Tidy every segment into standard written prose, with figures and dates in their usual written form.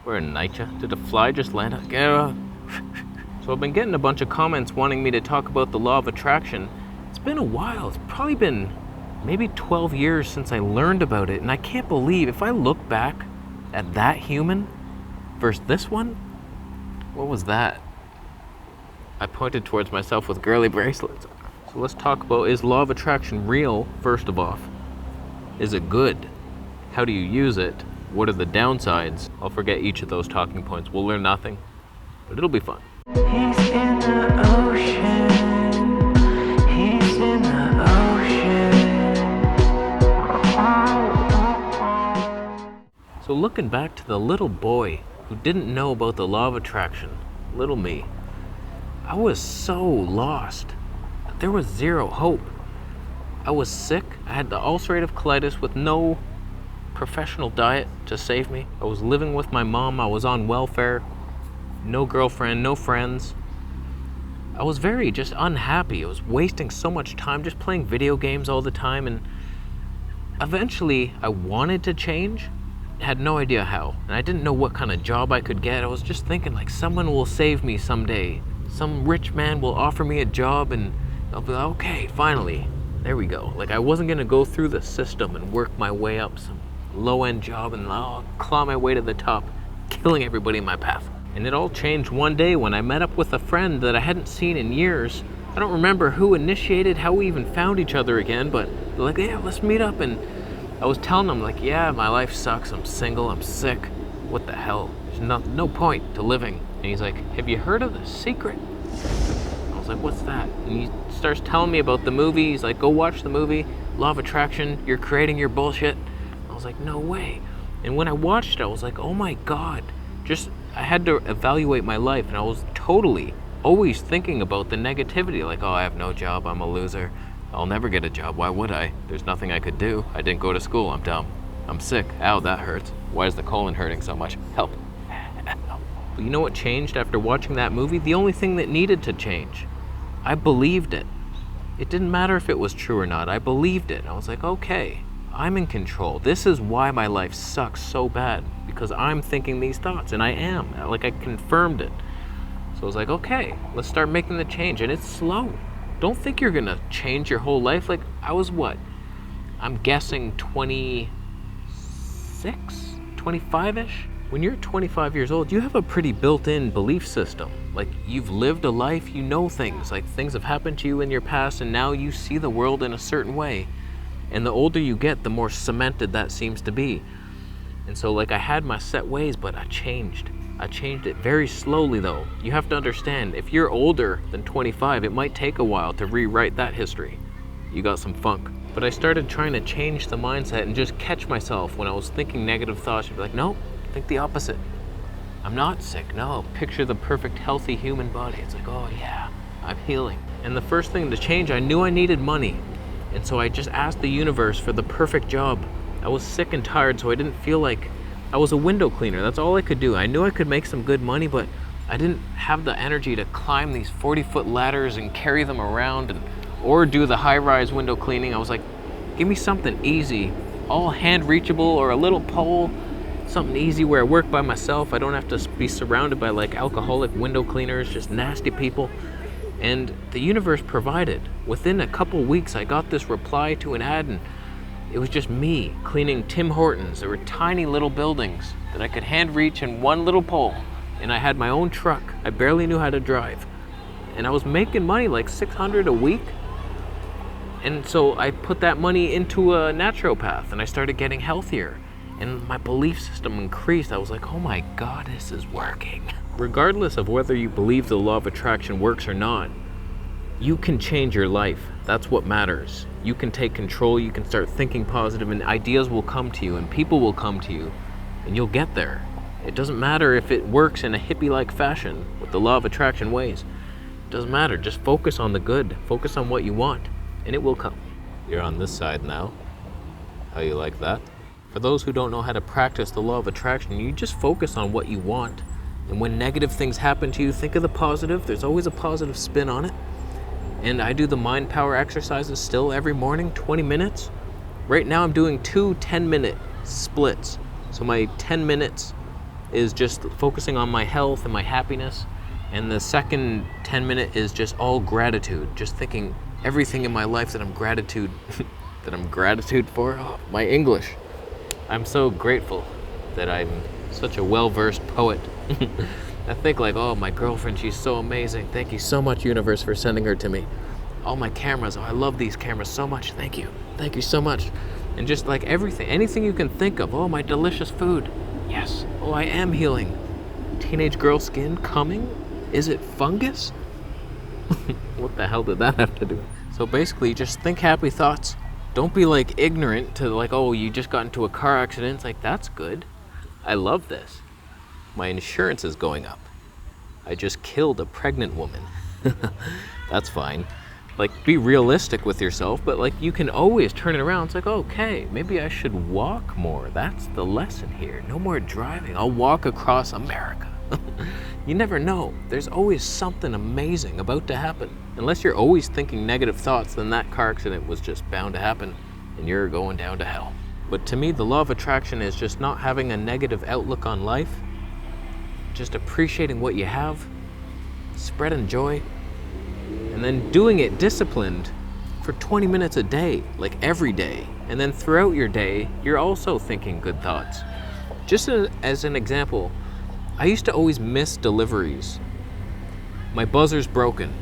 We're in NYCHA. Did a fly just land on? So I've been getting a bunch of comments wanting me to talk about the law of attraction. It's been a while. It's probably been maybe 12 years since I learned about it, and I can't believe if I look back at that human versus this one, what was that? I pointed towards myself with girly bracelets. So let's talk about, is law of attraction real, first of all? Is it good? How do you use it? What are the downsides? I'll forget each of those talking points. We'll learn nothing, but it'll be fun. He's in the ocean. He's in the ocean. So looking back to the little boy who didn't know about the law of attraction, little me, I was so lost. There was zero hope. I was sick. I had the ulcerative colitis with no professional diet to save me. I was living with my mom. I was on welfare. No girlfriend, no friends. I was very just unhappy. I was wasting so much time just playing video games all the time, and eventually I wanted to change. I had no idea how, and I didn't know what kind of job I could get. I was just thinking like someone will save me someday. Some rich man will offer me a job and I'll be like, okay, finally, there we go. Like I wasn't gonna go through the system and work my way up some low-end job and I'll claw my way to the top, killing everybody in my path. And it all changed one day when I met up with a friend that I hadn't seen in years. I don't remember who initiated, how we even found each other again, but they're like, yeah, let's meet up. And I was telling them like, yeah, my life sucks. I'm single, I'm sick. What the hell? There's no point to living. And he's like, have you heard of The Secret? I was like, what's that? And he starts telling me about the movie. He's like, go watch the movie, Law of Attraction, you're creating your bullshit. I was like, no way. And when I watched it, I was like, oh my God. I had to evaluate my life, and I was totally always thinking about the negativity, like, oh, I have no job, I'm a loser. I'll never get a job, why would I? There's nothing I could do. I didn't go to school, I'm dumb. I'm sick, ow, that hurts. Why is the colon hurting so much? Help. But you know what changed after watching that movie? The only thing that needed to change. I believed it. It didn't matter if it was true or not. I believed it. I was like, okay, I'm in control. This is why my life sucks so bad, because I'm thinking these thoughts, and I am. Like, I confirmed it. So I was like, okay, let's start making the change, and it's slow. Don't think you're gonna change your whole life. Like, I was what? I'm guessing 26, 25-ish? When you're 25 years old, you have a pretty built-in belief system. Like, you've lived a life, you know things. Like, things have happened to you in your past, and now you see the world in a certain way. And the older you get, the more cemented that seems to be. And so, like, I had my set ways, but I changed. I changed it very slowly, though. You have to understand, if you're older than 25, it might take a while to rewrite that history. You got some funk. But I started trying to change the mindset and just catch myself when I was thinking negative thoughts. I'd be like, no, think the opposite. I'm not sick, no. Picture the perfect, healthy human body. It's like, oh yeah, I'm healing. And the first thing to change, I knew I needed money. And so I just asked the universe for the perfect job. I was sick and tired, so I didn't feel like I was a window cleaner. That's all I could do. I knew I could make some good money, but I didn't have the energy to climb these 40-foot ladders and carry them around or do the high-rise window cleaning. I was like, give me something easy, all hand-reachable, or a little pole, something easy where I work by myself. I don't have to be surrounded by like alcoholic window cleaners, just nasty people. And the universe provided. Within a couple weeks, I got this reply to an ad, and it was just me cleaning Tim Hortons. There were tiny little buildings that I could hand reach in one little pole. And I had my own truck. I barely knew how to drive. And I was making money, like $600 a week. And so I put that money into a naturopath, and I started getting healthier. And my belief system increased. I was like, oh my God, this is working. Regardless of whether you believe the law of attraction works or not, you can change your life. That's what matters. You can take control, you can start thinking positive, and ideas will come to you, and people will come to you, and you'll get there. It doesn't matter if it works in a hippie-like fashion with the law of attraction ways. It doesn't matter. Just focus on the good. Focus on what you want, and it will come. You're on this side now. How you like that? For those who don't know how to practice the law of attraction, you just focus on what you want. And when negative things happen to you, think of the positive. There's always a positive spin on it. And I do the mind power exercises still every morning, 20 minutes. Right now I'm doing 2 10-minute splits. So my 10 minutes is just focusing on my health and my happiness. And the second 10-minute is just all gratitude, just thinking everything in my life that I'm gratitude for. Oh, my English. I'm so grateful that I'm such a well-versed poet. I think like, oh, my girlfriend, she's so amazing. Thank you so much, universe, for sending her to me. All my cameras, oh, I love these cameras so much. Thank you so much. And just like everything, anything you can think of. Oh, my delicious food. Yes. Oh, I am healing. Teenage girl skin coming? Is it fungus? What the hell did that have to do? So basically, just think happy thoughts. Don't be like ignorant to like, oh, you just got into a car accident. It's like, that's good. I love this. My insurance is going up. I just killed a pregnant woman. That's fine. Like, be realistic with yourself, but like, you can always turn it around. It's like, okay, maybe I should walk more. That's the lesson here. No more driving. I'll walk across America. You never know. There's always something amazing about to happen. Unless you're always thinking negative thoughts, then that car accident was just bound to happen and you're going down to hell. But to me, the law of attraction is just not having a negative outlook on life, just appreciating what you have, spreading joy, and then doing it disciplined for 20 minutes a day, like every day. And then throughout your day, you're also thinking good thoughts. Just as an example, I used to always miss deliveries. My buzzer's broken,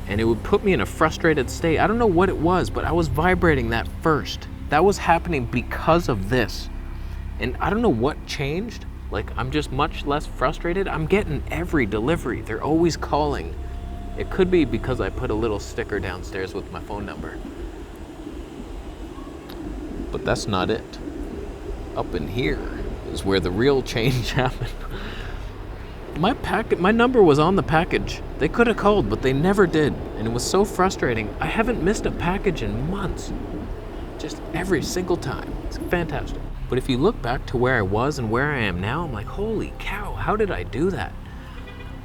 and it would put me in a frustrated state. I don't know what it was, but I was vibrating that first. That was happening because of this. And I don't know what changed. Like, I'm just much less frustrated. I'm getting every delivery. They're always calling. It could be because I put a little sticker downstairs with my phone number. But that's not it. Up in here is where the real change happened. My number was on the package. They could have called, but they never did. And it was so frustrating. I haven't missed a package in months. Just every single time. It's fantastic. But if you look back to where I was and where I am now, I'm like, holy cow, how did I do that?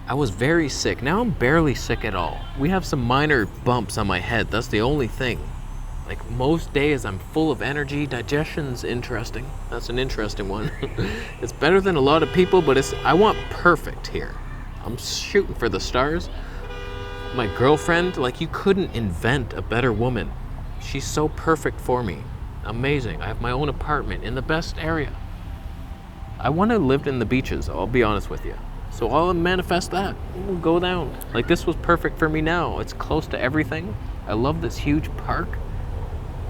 I was very sick. Now I'm barely sick at all. We have some minor bumps on my head. That's the only thing. Like, most days I'm full of energy. Digestion's interesting. That's an interesting one. It's better than a lot of people, but I want perfect here. I'm shooting for the stars. My girlfriend, like, you couldn't invent a better woman. She's so perfect for me. Amazing. I have my own apartment in the best area. I want to live in the beaches, I'll be honest with you. So I'll manifest that. We'll go down. Like, this was perfect for me now. It's close to everything. I love this huge park.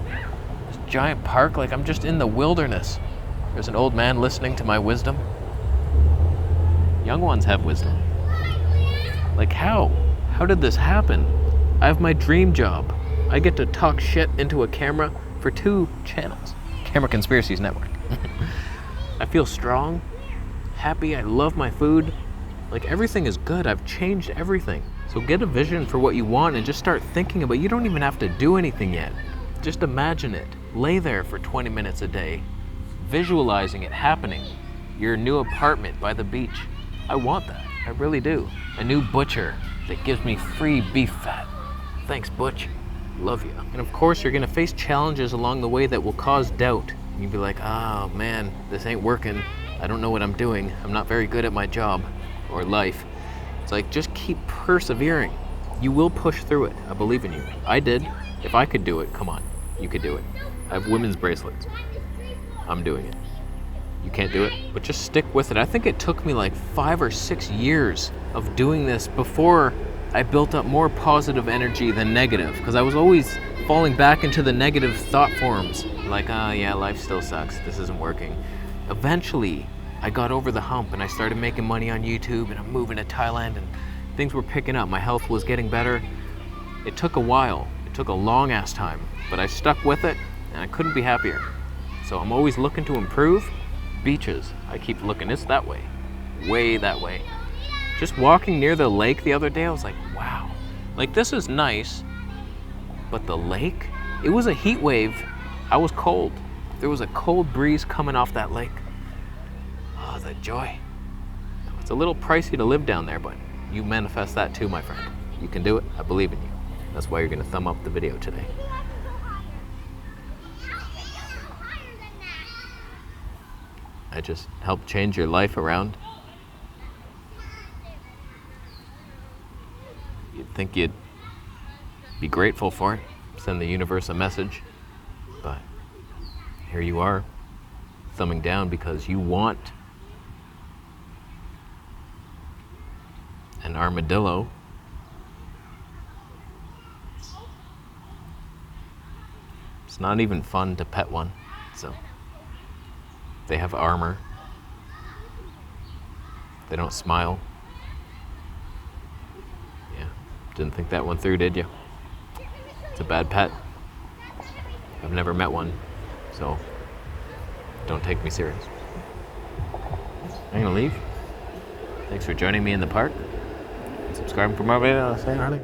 This giant park, like I'm just in the wilderness. There's an old man listening to my wisdom. Young ones have wisdom. Like, how? How did this happen? I have my dream job. I get to talk shit into a camera for 2 channels. Camera Conspiracies Network. I feel strong, happy, I love my food. Like, everything is good. I've changed everything. So get a vision for what you want and just start thinking about it. You don't even have to do anything yet. Just imagine it. Lay there for 20 minutes a day, visualizing it happening. Your new apartment by the beach. I want that. I really do. A new butcher that gives me free beef fat. Thanks, Butch. Love you. And of course, you're gonna face challenges along the way that will cause doubt. You'll be like, oh man, this ain't working. I don't know what I'm doing. I'm not very good at my job or life. It's like, just keep persevering. You will push through it. I believe in you. I did. If I could do it, come on, you could do it. I have women's bracelets. I'm doing it. You can't do it, but just stick with it. I think it took me like 5 or 6 years of doing this before I built up more positive energy than negative, because I was always falling back into the negative thought forms. Like, oh yeah, life still sucks. This isn't working. Eventually, I got over the hump and I started making money on YouTube, and I'm moving to Thailand and things were picking up. My health was getting better. It took a while. It took a long ass time, but I stuck with it and I couldn't be happier. So I'm always looking to improve. Beaches, I keep looking. It's that way. Way that way. Just walking near the lake the other day, I was like, wow. Like, this is nice, but the lake? It was a heat wave. I was cold. There was a cold breeze coming off that lake. Oh, the joy. It's a little pricey to live down there, but you manifest that too, my friend. You can do it. I believe in you. That's why you're gonna thumb up the video today. I just helped change your life around. You'd think you'd be grateful for it, send the universe a message, but here you are, thumbing down because you want an armadillo. It's not even fun to pet one, so they have armor. They don't smile. Yeah, didn't think that one through, did you? It's a bad pet. I've never met one, so don't take me serious. I'm gonna leave. Thanks for joining me in the park. Subscribe for more videos. Say hi.